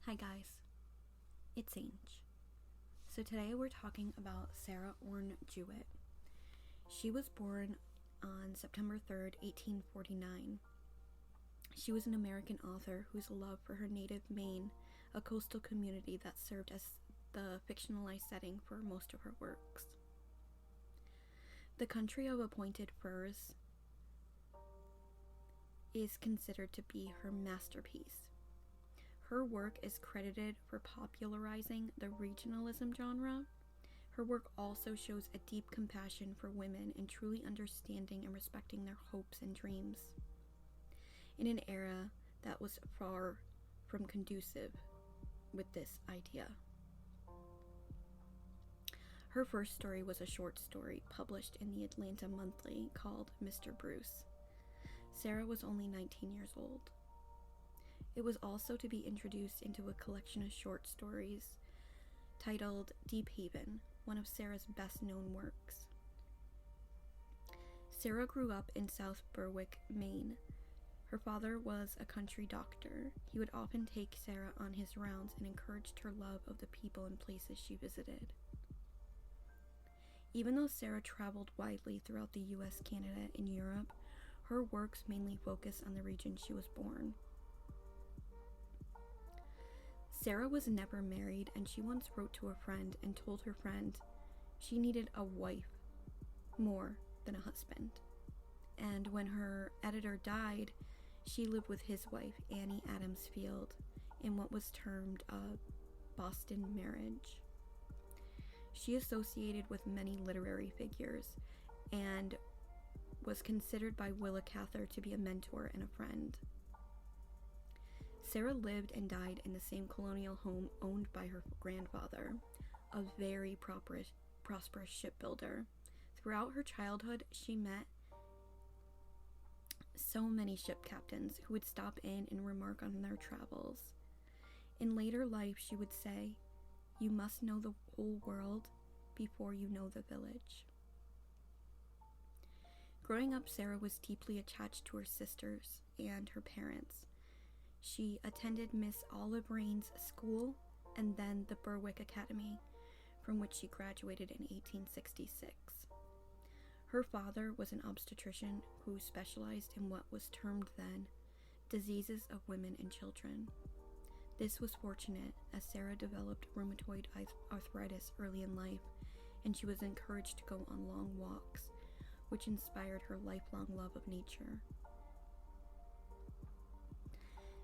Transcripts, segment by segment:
Hi guys, it's Ange. So today we're talking about Sarah Orne Jewett. She was born on September 3rd, 1849. She was an American author whose love for her native Maine, a coastal community that served as the fictionalized setting for most of her works. The Country of Appointed Firs is considered to be her masterpiece. Her work is credited for popularizing the regionalism genre. Her work also shows a deep compassion for women and truly understanding and respecting their hopes and dreams in an era that was far from conducive with this idea. Her first story was a short story published in the Atlanta Monthly called Mr. Bruce. Sarah was only 19 years old. It was also to be introduced into a collection of short stories titled Deep Haven, one of Sarah's best-known works. Sarah grew up in South Berwick, Maine. Her father was a country doctor. He would often take Sarah on his rounds and encouraged her love of the people and places she visited. Even though Sarah traveled widely throughout the US, Canada, and Europe, her works mainly focus on the region she was born. Sarah was never married, and she once wrote to a friend and told her friend she needed a wife more than a husband. And when her editor died, she lived with his wife, Annie Adams Field, in what was termed a Boston marriage. She associated with many literary figures and was considered by Willa Cather to be a mentor and a friend. Sarah lived and died in the same colonial home owned by her grandfather, a very prosperous shipbuilder. Throughout her childhood, she met so many ship captains who would stop in and remark on their travels. In later life, she would say, "You must know the whole world before you know the village." Growing up, Sarah was deeply attached to her sisters and her parents. She attended Miss Olive Rain's school and then the Berwick Academy, from which she graduated in 1866. Her father was an obstetrician who specialized in what was termed then diseases of women and children. This was fortunate, as Sarah developed rheumatoid arthritis early in life, and she was encouraged to go on long walks, which inspired her lifelong love of nature.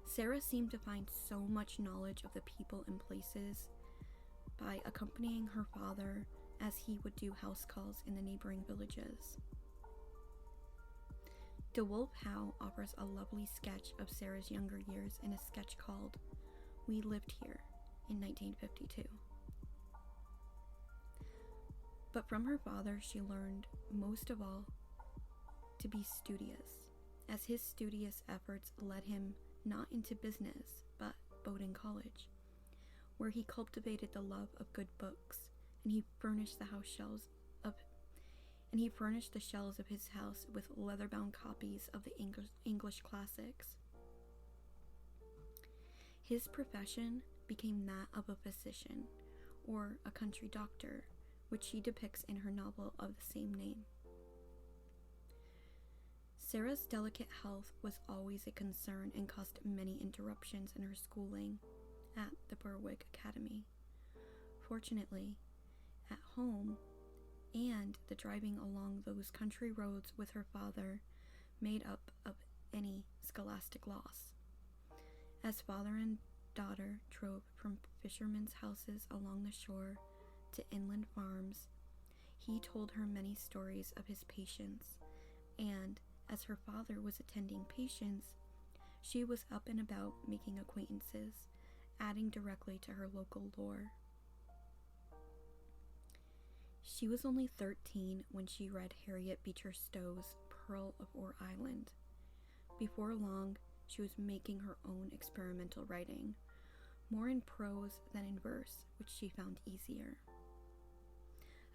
Sarah seemed to find so much knowledge of the people and places by accompanying her father as he would do house calls in the neighboring villages. DeWolf Howe offers a lovely sketch of Sarah's younger years in a sketch called We Lived Here in 1952. But from her father, she learned, most of all, to be studious, as his studious efforts led him not into business, but Bowdoin College, where he cultivated the love of good books, and he furnished the shelves of his house with leather-bound copies of the English classics. His profession became that of a physician, or a country doctor, which she depicts in her novel of the same name. Sarah's delicate health was always a concern and caused many interruptions in her schooling at the Berwick Academy. Fortunately, at home and the driving along those country roads with her father made up of any scholastic loss. As father and daughter drove from fishermen's houses along the shore to inland farms, he told her many stories of his patients, and as her father was attending patients, she was up and about making acquaintances, adding directly to her local lore. She was only 13 when she read Harriet Beecher Stowe's Pearl of Ore Island. Before long, she was making her own experimental writing, more in prose than in verse, which she found easier.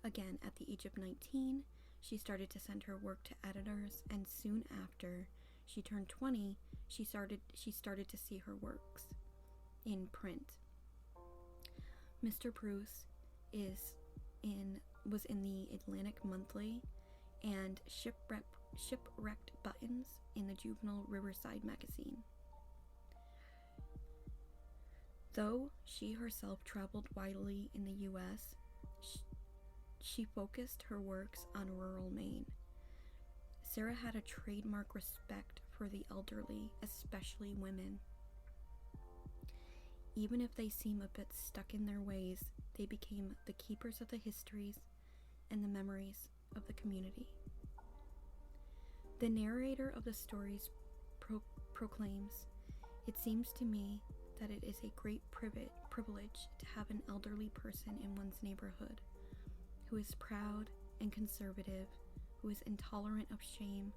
Again, at the age of 19, she started to send her work to editors, and soon after she turned 20, she started to see her works. in print. Mr. Bruce was in the Atlantic Monthly and Shipwrecked Buttons in the Juvenile Riverside magazine. Though she herself traveled widely in the U.S., she focused her works on rural Maine. Sarah had a trademark respect for the elderly, especially women. Even if they seem a bit stuck in their ways, they became the keepers of the histories and the memories of the community. The narrator of the stories proclaims, "It seems to me that it is a great privilege to have an elderly person in one's neighborhood who is proud and conservative, who is intolerant of shame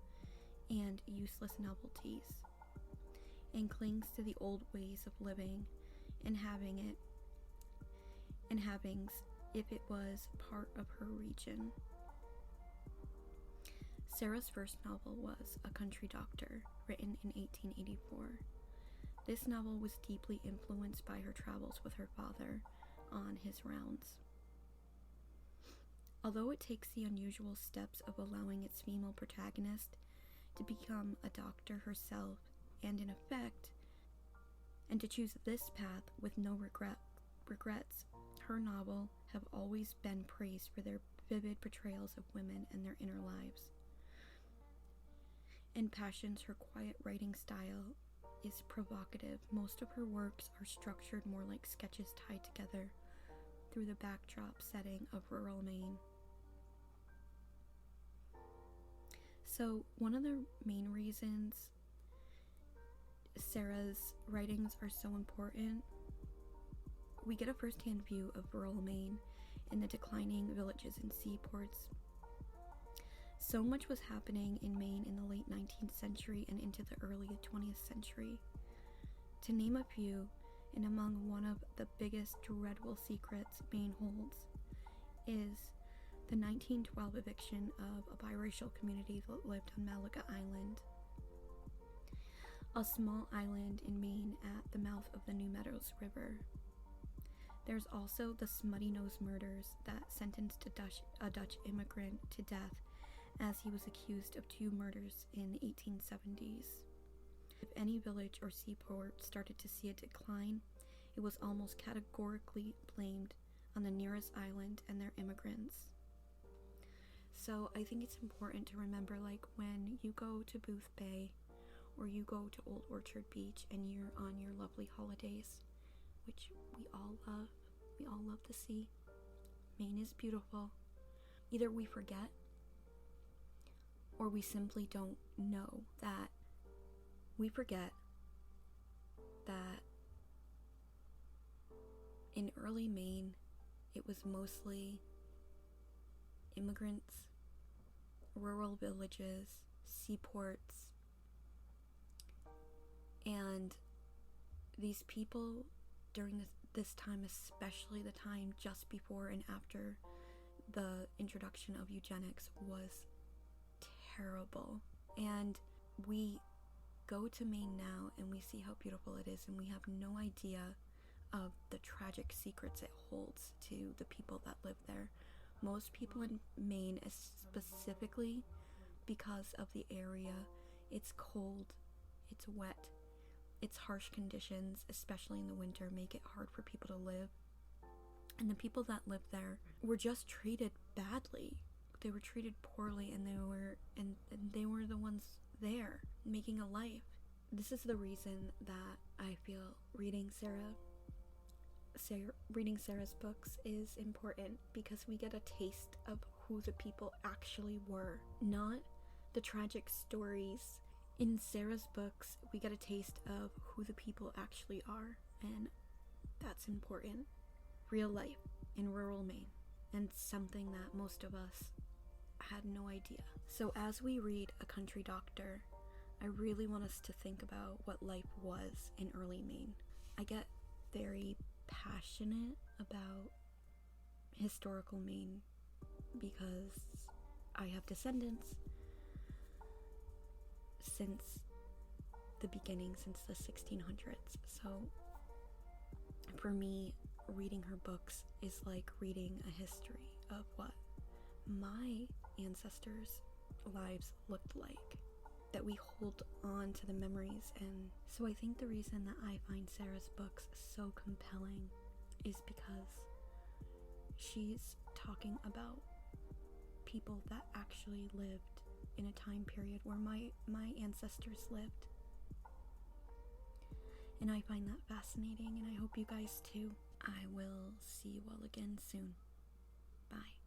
and useless novelties, and clings to the old ways of living and havings if it was part of her region." Sarah's first novel was A Country Doctor, written in 1884. This novel was deeply influenced by her travels with her father on his rounds. Although it takes the unusual steps of allowing its female protagonist to become a doctor herself and to choose this path with no regrets, her novels have always been praised for their vivid portrayals of women and their inner lives. And passions, her quiet writing style is provocative. Most of her works are structured more like sketches tied together through the backdrop setting of rural Maine. So, one of the main reasons Sarah's writings are so important, we get a first-hand view of rural Maine and the declining villages and seaports. So much was happening in Maine in the late 19th century and into the early 20th century. To name a few, and among one of the biggest dreadful secrets Maine holds, is the 1912 eviction of a biracial community that lived on Malaga Island, a small island in Maine at the mouth of the New Meadows River. There's also the Smutty Nose murders that sentenced a Dutch immigrant to death as he was accused of 2 murders in the 1870s. If any village or seaport started to see a decline, it was almost categorically blamed on the nearest island and their immigrants. So I think it's important to remember, like, when you go to Booth Bay or you go to Old Orchard Beach and you're on your lovely holidays, which we all love to see. Maine is beautiful. Either we forget or we simply don't know that. We forget that in early Maine, it was mostly immigrants, rural villages, seaports, and these people during this time, especially the time just before and after the introduction of eugenics, was terrible. And we go to Maine now and we see how beautiful it is, and we have no idea of the tragic secrets it holds to the people that live there. Most people in Maine, specifically because of the area, it's cold, it's wet, it's harsh conditions, especially in the winter, make it hard for people to live. And the people that live there were just treated badly. They were treated poorly, and they were the ones there making a life. This is the reason that I feel reading Sarah's books is important, because we get a taste of who the people actually were, not the tragic stories. In Sarah's books, we get a taste of who the people actually are, and that's important. Real life in rural Maine, and something that most of us had no idea. So as we read A Country Doctor, I really want us to think about what life was in early Maine. I get very passionate about historical Maine because I have descendants since the beginning, since the 1600s. So For me, reading her books is like reading a history of what my ancestors' lives looked like, that we hold on to the memories. And so I think the reason that I find Sarah's books so compelling is because she's talking about people that actually lived in a time period where my ancestors lived. And I find that fascinating, and I hope you guys too. I will see you all again soon. Bye.